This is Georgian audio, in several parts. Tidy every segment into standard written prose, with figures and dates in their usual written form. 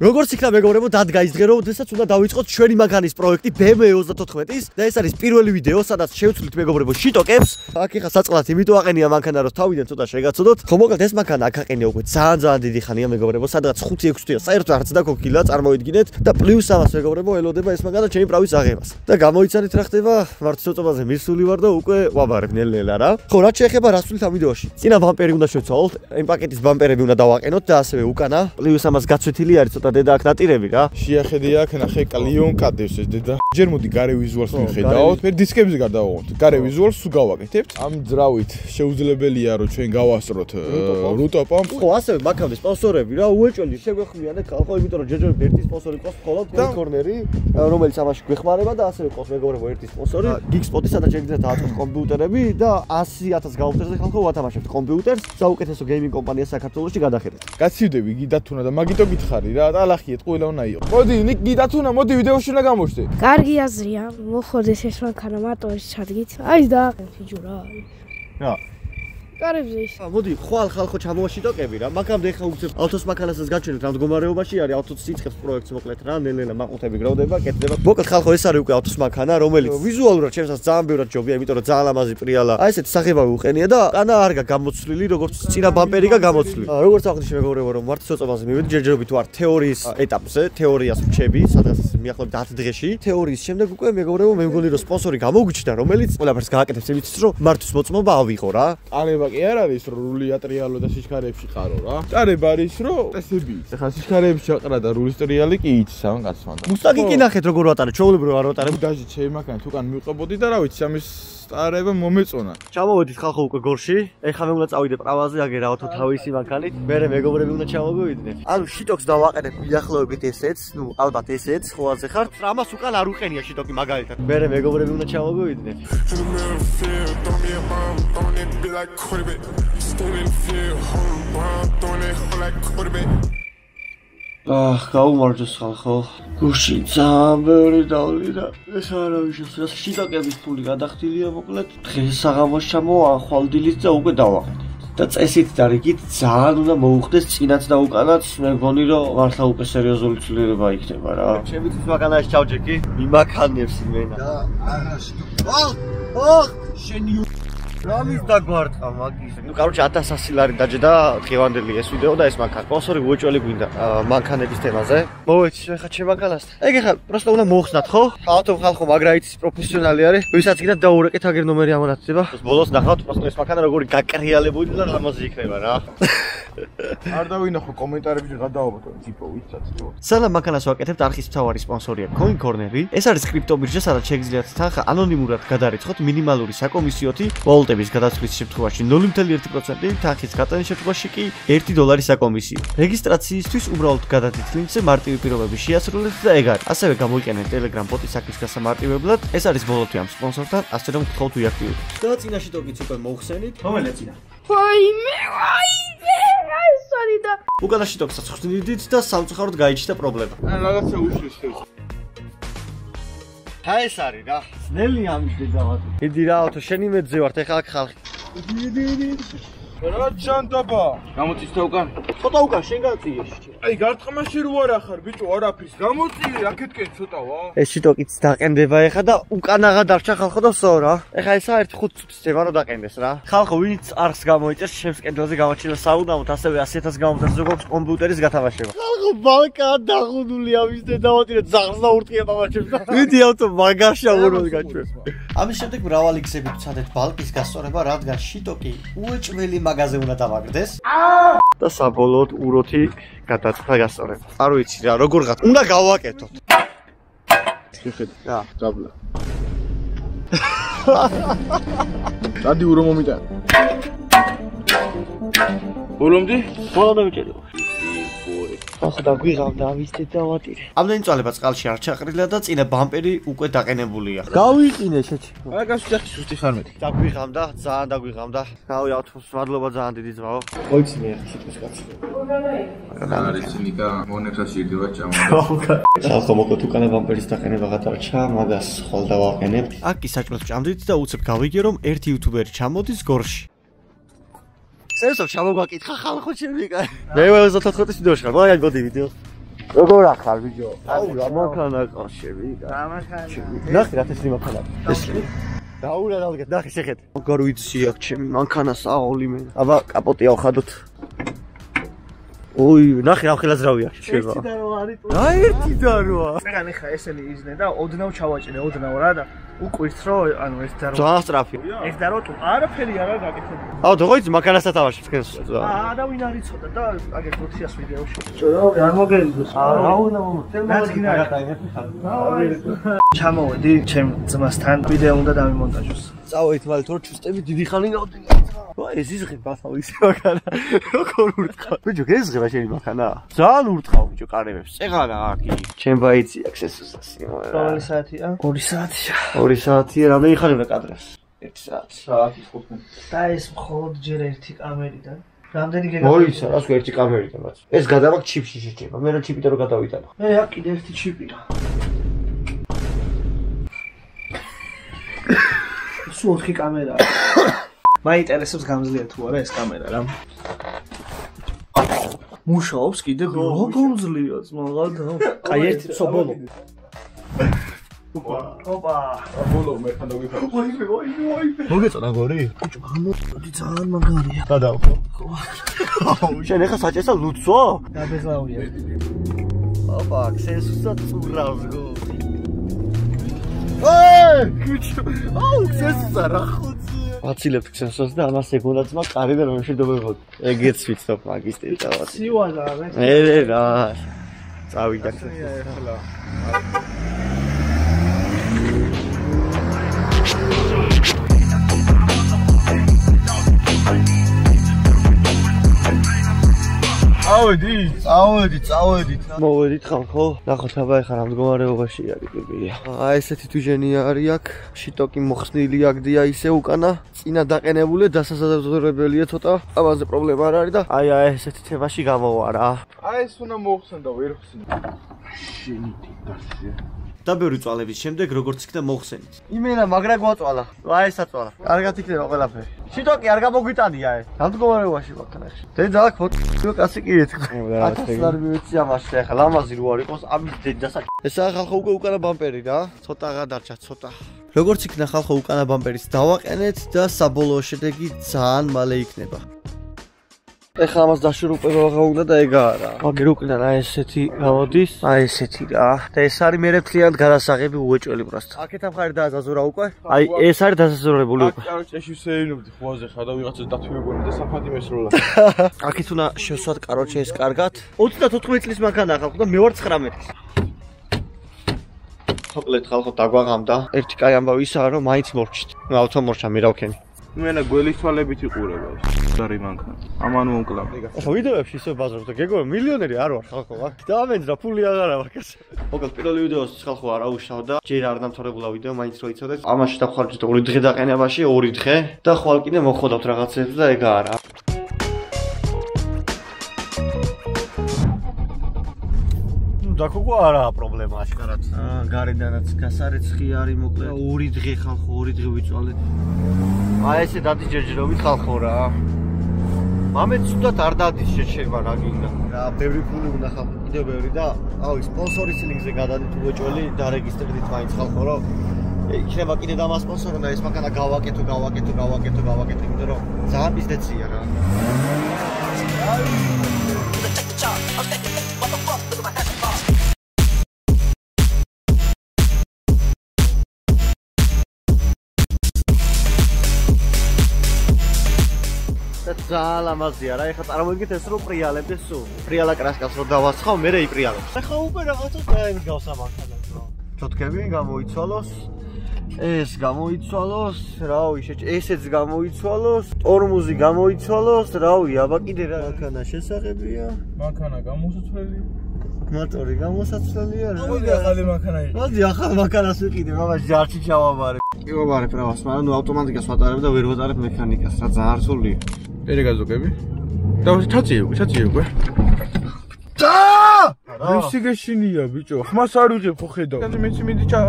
როგორც იქნა მეგობრებო, დადგა ის დღე, როდესაც უნდა დავიწყოთ ჩვენი მანქანის პროექტი BMW 34-ის და ეს არის პირველი ვიდეო, სადაც შევცვლით მეგობრებო შიტოკებს. აქ ეხა საწყლად იმიტომ აყენია მანქანა, რომ თავიდან ცოტა შეგაცოდოთ. ხო მოკლედ ეს მანქანა აქ აყენია უკვე ძალიან დიდი ხანია მეგობრებო, სადღაც 5-6 თვეა საერთოდ არც დაგოქილა, წარმოიდგინეთ და პლუს ამას მეგობრებო ელოდება ეს მანქანა ჩემი პრავის აღებას. და გამოიცანით რა ხდება, მართლწოწობაზე მისული ვარ და უკვე ვაბარებ ნელ-ნელა რა. ხო, რაც შეეხება რას ვთვლით ამ ვიდეოში. წინა ბამპერი უნდა შევცვალოთ, იმ პაკეტის ბამპერები უნდა დავაყენოთ და ასევე უკანა. პლუს ამას გაცვეთილი არის ცოტა დედა აქ ნატირები რა. შეახედე აქ ნახე კლიონ კადევს ეს დედა. ჯერ მოდი გარე ვიზუალს მიხედავთ, მე დისკებზე გადავაღოთ. გარე ვიზუალს სულ გავაკეთებთ. ამ ძრავით შეუძლებელია რომ ჩვენ გავასწროთ რუტოპა. ხო, ასევე მაქამდე სპონსორები რა, უეჭველი შეგვეხმიანე ხალხო, იმიტომ რომ ჯერჯერობით ერთი სპონსორი ყავს მხოლოდ კორნერი, რომელიც ამაში გვეხმარება და ასევე ყავს მეგობრებო ერთი სპონსორი, Geekspot-ი, სადაც შეგიძლიათ დააწყოთ კომპიუტერები და 100,000 გაუხსნათ ხალხო ვათამაშებთ კომპიუტერს, საუკეთესო გეიმინგ კომპანია საქართველოში გადახედეთ. გაცივდები გიდათუნა და მაგიტო გითხარი რა, და ალახიეთ ყველა უნდა იყოს. მოდი, ნიკ გიდათუნა, მოდი ვიდეოში უნდა გამოჩდე. კარგი აზრია, მოხდეს ეს მანქანა მატორის ჩადგით. აი დააყენეთ ჯურა. რა კარებზე ის. მოდი, ხვალ ხალხო ჩამოვაშიტოკები რა. მაგამდე ხა უცებ ავტოს მანქანასაც გაჩვენეთ რა მდგომარეობაში არის, ავტოს სიცხეს პროექტს მოკლედ რა, ნელ-ნელა მაყუთები გროვდება, კეთდება. მოკლედ ხალხო ეს არის უკვე ავტოს მანქანა, რომელიც ვიზუალურად ჩემსაც ძალიან ბევრად ჯობია, იმიტომ რომ ძალიან ლამაზი პრიალა. აი ესეთი სახებავი უყენია და ანა არ გამოცვლილი, როგორც წინა ბამპერი გამოცვლილი. როგორც აღნიშნე მეგობრებო, რომ მართლწოწობაზე მივედი, ჯერჯერობით ვარ თეორიის ეტაპზე, თეორიას ვჩები, სადღაც მიახლოებით 10 დღეში. თეორიის შემდეგ უკვე მეგობრებო, მე მგონი რომ სპონსორი გამოგიჩნდა, რომელიც ყველაფერს გააკეთებს იმით, რომ მართვის მოწმობა ავიღო რა. არება კი არ არის რომ რული ატრიალო და სიჩქარეებში ყარო რა. არება არის რომ წესები. ეხლა სიჩქარეებში აყრა და რულის ტრიალი კი იცის ამ კაცმა. მუსტაგი კი ნახეთ როგორ ვატარებ, ჩვეულებრივ არ ვატარებ. დაჟე ჩემი მანქანა თუკან მივყებოდი და რა ვიცი ამის სტარება მომეწონა. ჩამოვედით ხალხო უკვე გორში. ეხლა მე უნდა წავიდე პრავაზე, აგერავთო თავისი მანქანით. მერე მეგობრები უნდა ჩამოვიდნეთ. ანუ შიტოკს დავაყენებ მიახლოებით ესეც, ნუ ალბათ ესეც, ხოაზე ხართ. ამას უკან არ უყენია შიტოკი მაგალითად. მერე მეგობრები უნდა ჩამოვიდნეთ. გაუმარჯოს ხალხო. გურში ძალიან ბევრი დავლი და ეს არავის შიტოკების ფული გადახდილია მოკლედ. დღეს საღამოს ჩამოვა ხვალდილით და უკვე დავაყენეთ. და წესით და რიგით ძალიან უნდა მოუხდეს წინაც და უკანაც. მე მგონი რომ მართლა უკვე სერიოზული ცვლილება იქნება რა. ჩემი თვითონ მანქანაში ჩავჯექი, მიმაქანებს იმენა. და არაში. შენი რამის დაგვარტყა მაგის. ნუ კაროჩე 1000 ლარი დაჯდა დღევანდელი ეს ვიდეო და ეს მანქანა. სპონსორი უეჭველი გვინდა მანქანების თემაზე. მოვეცი ახლა ჩემ მანქანასთან. ეგ ახლა პროსტა უნდა მოხსნათ ხო? ავტო ხალხო მაგრაიც პროფესიონალი არის. ვისაც გინდა დაურეკეთ აგერ ნომერი ამონათდება. ბოლოს ნახავთ პროსტა ეს მანქანა როგორი გაკრიალებული და ლამაზი იქნება რა. არ დავინახო კომენტარებში გადაობოთ ტიპო ვიცაც თქო. სანამ მანქანას ვაკეთებთ, არხის მთავარი სპონსორია Coin Corner-ი. ეს არის კრიპტობირჟა, სადაც შეგიძლიათ თანხა ანონიმურად გადარიცხოთ მინიმალური საკომისიოთი ვალუტების გადაცვლის შემთხვევაში 0.1%, თანხის გატანის შემთხვევაში კი $1 საკომისიო. რეგისტრაციისთვის უბრალოდ გადადით ლინკზე, მარტივი პირობები შეასრულეთ და ეგ არის. ასევე გამოიყენეთ Telegram ბოტის საქმის გასამარტივებლად. ეს არის ბოლოთვე ამ სპონსორთან, ასე რომ გთხოვთ ვიაქტივოთ. და წინაში ტოკიც უკვე მოხსენით. რომელიც წინა? ვაიმე. სორიდა. უკანაში ტოკსაც ხსნიდით და სამწუხაროდ გაიჩნდა პრობლემა. რაღაცა უშლის ეს. ეს არის რა. ნელი ამის დედავატი. იდი რა, ავთო შენი მეძე ვართ, ეხლა აქ ხალხი. იდი. რა ჩანდაბა? გამოწიშდა უკან. ცოტა უკან შენ გაწიე. აი გარტყმაში რო არ ახარ ბიჭო, არაფრის. გამოწიე, აქეთკენ ცოტავა. ეს შიტოკიც დაყენდება ეხლა და უკანაღა დარჩა ხალხო და სო რა. ეხლა ესა 1-5 წუთის წევა რო დაყენდეს რა. ხალხო ვინც არხს გამოიწერს, ჩემს კედელზე გამაჩინა საუდამოდ, ასევე 100,000 გამომწერს როგორც კომპიუტერის გათამაშება. ხალხო ბალკა დაღუნული ამის დედავატი და ძაღლს დაურტყია მამაჩემს. ვიდი ავტო მაგარშა უბრალოდ გაჩვენ. ამის შემდეგ მრავალი გზებით ვცადეთ ბალკის გასწორება, რადგან შიტოკი უეჭველი მაგაზე უნდა დავაგდეს. და საბოლოოდ უროთი გადაწყდა გასწორება. არ ვიცი რა, როგორ გა. უნდა გავაკეთოთ. შეხედე. რა, დაბლა. დადი ურო მომიტან. ურომდი? ბოლომდე მიჭედი. ახლა დაგვიღავდა ამის დედავატი. ამდენი წვალება წყალში არ ჩაყრილა და წინა ბამპერი უკვე დაყენებულია. გავიყინე შეჭი. აი გასვიახი სუსტი ხარმეთი. დაგვიღავდა, ძალიან დაგვიღავდა. გავიავთ, მადლობა ძალიან დიდი ძმაო. მოიცი მე ახლა შეკვის კაცი. არის ნიკა მონექას ირდება ჭამა. ხალხო მოკლედ უკანა ბამპერის დაყენება გადარჩა, მაგას ხვალ დავაყენებ. აქ კი საჭმელს ჭამდით და უცებ გავიგე რომ ერთი იუთუბერი ჩამოდის გორში. სერსო ჩამოგვაკითხა ხალხო ჩემი კაცი. მე 24 ვიდეოში ხარ, მაგ მოდი ვიდეო. როგორ ახალ ბიჭო? აუ რა მანქანა ყავშები. ნახე რა თესლი მანქანა. თესლი. დაურა დავდგეთ, ნახე შეხეთ. როგორ ვიცი აქ ჩემი მანქანა საოლი მე. აბა კაპოტი ავხადოთ. ოი, ნახე რა ხელაზრავია შევა. ერთი და რო არის. აი ერთი და როა. წეგან ეხა ესენი იზნე და ოდნავ ჩავაჭინე, ოდნავ რა და უკვირს რო ანუ ეს და რო. ძალიან სწრაფი. ეს და რო თუ არაფერი არა გაკეთებული. აუ თუ ღოიც მანქანას ათავაშებს თქვენს. და ვინ არის ცოტა და აგერ ბოქსიას ვიდეოში. ჭორავ არ მოგერიოს. აუ რაც გინდა. ჩამოვედი ჩემ ძმასთან ვიდეო უნდა დამიმონტაჟოს. წავედით მალე თორე ჩუსტები დიდი ხანი გავდგა. ეს იზღება თავისი მანქანა. როგორ ურტყავ? ბიჭო, გეზღება შენი მანქანა? ძალიან ურტყავ ბიჭო, კარებებს. წეღარა აქ. ჩემ ბაიცი აქ შესუსასი. რომელი საათია? 2 საათია. 2 საათია, რამდენი ხანი უნდა კადრებს? 1 საათი. საათის 5. და ეს მხოლოდ ჯერ ერთი კამერიდან. რამდენი გეგა? 2 საათს ერთი კამერიდან რაც. ეს გადავაქ ჩიპში შეჭება. მე რა ჩიპიდან რო გადავიტანო. მე აქ კიდე ერთი ჩიპია. სულ 4 კამერაა. მაინტერესებს გამძლია თუ არა ეს კამერა რა. მუშაობს კიდე რა გამძლია მაგალითად. აი ერთი ცობოლო. ოპა. ბოლო მე ხან დავიფიქრე. ვაიმე. მოგეწონა გორი? ბიჭო, გამოდი ძალიან მაგარია. გადავხო. შენ ეხა საჭესა ლუცო? დაბეზლავია. ოპა, ქსენსუსა წურავს გო. აი, ბიჭო. აუ, ქსენსუსა რა ხუცი. აცილებ ქსენსუსს და ამას ეგონაც მაგ კარიდან რომ შედებოდ. ეგეც ვიცნობ მაგის ტილტავად. სივალა რა. ე რა. წავიდა. ახლა. წავედით. მოვედით ხალხო. ნახოთ აბა ეხლა რა მდგომარეობაში არის ბიბია. აი ესეთი თუჟენი არის აქ. შიტოკი მოხსნილი აგდია ისე უკანა. წინა დაყენებული დასასაზრებელია ცოტა. ამაზე პრობლემა არ არის და აი ესეთი თემაში გამოვა რა. აი ეს უნდა მოხსენდა ვერ ხსენდა. და ბევრი წვალების შემდეგ როგორც იქნა მოხსენით. იმენა მაგრა გვაწვალა. აი ესაწვალა. კარგად იქნება ყველაფერი. შიტოკი არ გამოგვიტანია ეს. რა მდგომარეობაში მაქანაში. დედა აქ ფოტო კაცი კი ეთქვა. ათას არ მივეცი ამაში ახლა ლამაზი რო არ იყოს ამის დედასა. ესაა ხალხო უკვე უკანა ბამპერი რა. ცოტა გადარჩა ცოტა. როგორც იქნა ხალხო უკანა ბამპერიც დავაყენეთ და საბოლოო შედეგი ძალიან მალე იქნება. ეხლა ამას დაშურუპება უნდა და ეგაა რა. მაგერ უკიდან აი ესეთი გამოდის. აი ესეთი რა. და ეს არის მე მთლიანად გადასაღები უეჭველი პროსტა. აქეთ ამხარი დააზაზურა უკვე. აი ეს არის დასაზურებული უკვე. კაროჩე შევსეირნობდი ხვაზე ხა და ვიღაცა დათვიებოდი და საფათი მესროლა. აქეთ უნდა შევსვათ კაროჩე ეს კარგად. 34 წლის მანქანაა ხალხო და მე ვარ 19. მოკლედ ხალხო დაგვაღამდა. ერთი კაი ამბავი ისაა რომ მაინც მორჩით. ნუ ავთო მორჩა მირავქენი. მენა გველის თვალებით იყურება ეს დარი მანქანა. ამან მომკლავ. ახლა ვიდეოებში ისე ბაზარობ და გეგო მილიონერი არ ვარ ხალხო აქ. დაამეძრა ფული აღარა მაქვს. მოკლედ პირველი ვიდეოს ხალხო არ აუშავდა. ჯერ არ დამთავრებულა ვიდეო, მაინც რო იცოდეთ. ამაში დავხარჯეთ 2 დღე დაყენებაში, 2 დღე და ხვალ კიდე მოხოდავთ რაღაცებს და ეგაა რა. დაკოგო არაა პრობლემა აშკარად. გარედანაც გასარეცხი არის მოკლედ. 2 დღე ხალხო, 2 დღე ვიწვალეთ. აი ესე დადიჯერჯერობით ხალხო რა. მამეც თუდად არ დადის შეჩება რა გინდა. რა ბევრი ფული უნდა ხალხო, კიდევ ბევრი და აუ სპონსორის ლინკზე გადადით უეჭველი და რეგისტრირდით მაინც ხალხო რა. იქნება კიდე დამასპონსორო და ეს მანქანა გავაკეთო, იმიტომ რომ ძალიან ბიზნესია რა. ძალიან ლამაზია რა. ეხლა წარმოგიდგენთ ეს რო პრიალებდეს სულ. პრიალა კრასკას რო დავასხავ, მე იპრიალებს. ეხლა უკვე რაღაცა დაემდგავს ამ მანქანას რა. ჩოთქები გამოიცვალოს. ეს გამოიცვალოს, რავი, ესეც გამოიცვალოს, ტორმუზი გამოიცვალოს, რავი, აბა კიდე რა მანქანა შესაძლებია. მანქანა გამოსაცვლელი. მოტორი გამოსაცვლელია რა. მოდი ახალი მანქანა იყო. მოდი ახალ მანქანას ვიყიდე, მამას ჯარში ჩავაბარე. კი ვაბარე პრავას, მაგრამ ნუ ავტომატიკას ვატარებ და ვერ ვატარებ მექანიკას, რა ძალიან რთულია. ერეგაზოგები. დავასი ჩაწიე უკვე. და! ვისი გეშინია ბიჭო? ხმას არ ვიღებ ხო ხედავ. მეც მიდი ჩა.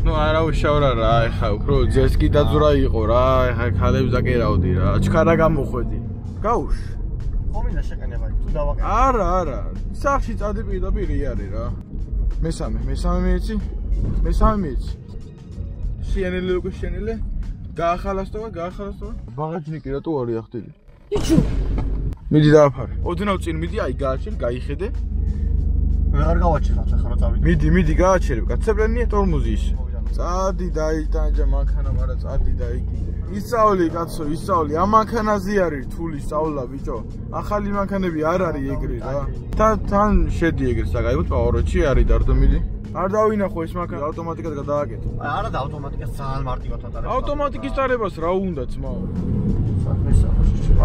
ნუ არა უშავრა რა, ეხა უფრო ჯესკი დაძვრა იყო რა, ეხა ქალებს დაკერავდი რა. ჩქარა გამოხვედი. გაუშვ. ხომ მინდა შეყენება თუ დავაყენო. არა. სახში წადი პირდაპირ არის რა. მესამე მიეცი. შენელე უკვე შენელე. გაახალასტობა. ბაღაჯნიკი რატო არის ახდილი? იჩუ. მიდი დააფარე. ოდნავ წინ მიდი, აი გააჩენ, გაიხედე. ვეღარ გავაჩერებ ახლა რა წავიდე. მიდი გააჩერებ, კაცებრენია ტორმოზი ის. წადი დაიტანჯა მანქანა, მაგრამ წადი დაიგიდე. ისწავლი კაცო, ისწავლი. ამ მანქანაზე არის რთული სწავლა, ბიჭო. ახალი მანქანები არ არის ეგრე რა. თან შედი ეგრე საგაიბოთ პაოროჩი არის დარდო მიდი. არ დავინახო ეს მანქანა ავტომატიკად გადააკეთე. არა და ავტომატიკას ძალიან მარტივად ატარებ. ავტომატიკის ტარებას რა უნდა ძმაო?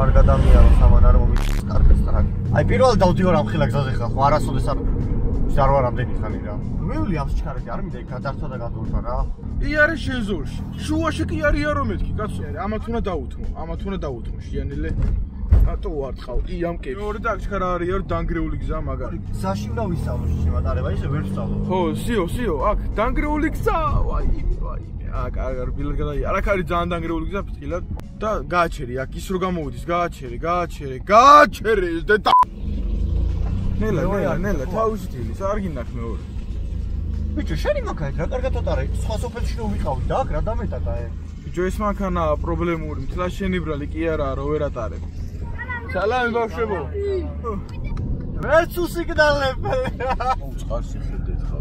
არ გადამიარო სამან არ მომიწევს კარგად და რა. აი პირველად დავდივარ ამ ხილა გზაზე ხა ხო არასოდეს არ ვარ ამდენი ხანი რა. მევლი ამ სჩქარეთი არ მინდა გადართვა და გადურთა რა. იარე შეზულში. შუაში კი არიარო მეთქი კაცო. ამათ უნდა დაუთმო შიანელე. რატო ვარ ხავ? ამ კებს. მეორე და აღჩქარა არიარო დანგრეული გზა მაგარი. გზაში უნდა ვისწავლო შემატარება ისე ვერ ვსწავლო. ხო, სიო, აქ დანგრეული გზა. ვაი. აქ არ ბილად გადაი. არ აქ არის ძალიან დანგრეული გზა ფრთხილად და გააჩერი აქ ის რო გამოვიდეს, გააჩერი და ნელა თავისი თილის არ გინახ მეორე. ბიჭო, შენი მანქანა რა კარგად ატარე? სხვა სოფელში რო ვიყავი და აქ რა დამეტაკა ე? ბიჭო, ეს მანქანა პრობლემური, მთლად შენიბრალი კი არა, რო ვერ ატარებ. სალამი ბავშვებო. ვერც უსიგნალებ. უწყარს შეხედეთ ხა.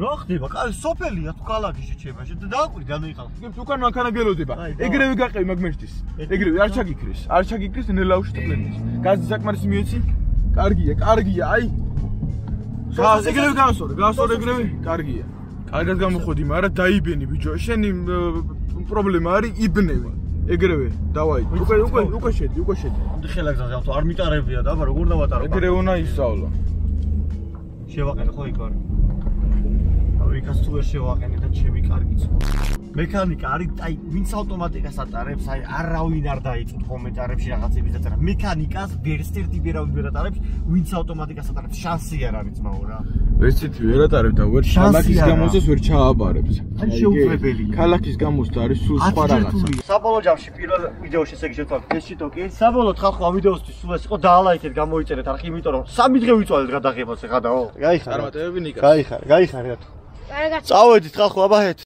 რა ხდება? კაი სოფელია თუ ქალაქი შეჩება. დააკვირი განვიხავ. უკან მანქანა გელოდება. ეგრევე გაყევი მაგმეშტის. ეგრევე არ ჩაგიქრეს, ნელაუში ტყლენის. გაზი საკმარისი მიეცი? კარგია, აი. ეგრევე გავასწორე ეგრევე. კარგია. კარგად გამოხოდი, მაგრამ დაიბენი ბიჭო. შენი პრობლემა არის იბნევი. ეგრევე, დავაი. უკვე შედი. ამდე ხელა გზაზე ავტო არ მიტარებია და როგორ დავატარო? ეგრევე უნდა ისწავლა. შევაყენე ხო იქ ვარ? იქაც თუ ვერ შევაყენე და ჩემი კარგიც. მექანიკა არის, აი, ვინც ავტომატიკას ატარებს, აი, არავინ არ დაიწუთ კომენტარებში რაღაცების დაწერა. მექანიკას ვერცერთი ვერავინ ვერ ატარებს, ვინც ავტომატიკას ატარებს, შანსი არ არის ძმაო რა. ვერცერთი ვერ ატარებ და ვერ ქალაქის გამოსას ვერ ჩააბარებს. აი, შეუძლებელია. ქალაქის გამოსდა არის სულ სხვა რაღაცა. საბოლოო ჯამში პირველ ვიდეოში ესე შევთვალეთ თესტში კი. საბოლოოდ ხალხო ამ ვიდეოსთვის სულ ეს იყო დაალაიქეთ, გამოიწერეთ არხი, იმიტომ რომ 3 დღე ვიწვალეთ გადაღებას ეხადაო. გაიხარ. წარმატებები ნიკას. გაიხარ რატო? წავედით ხალხო აბაჰეთ.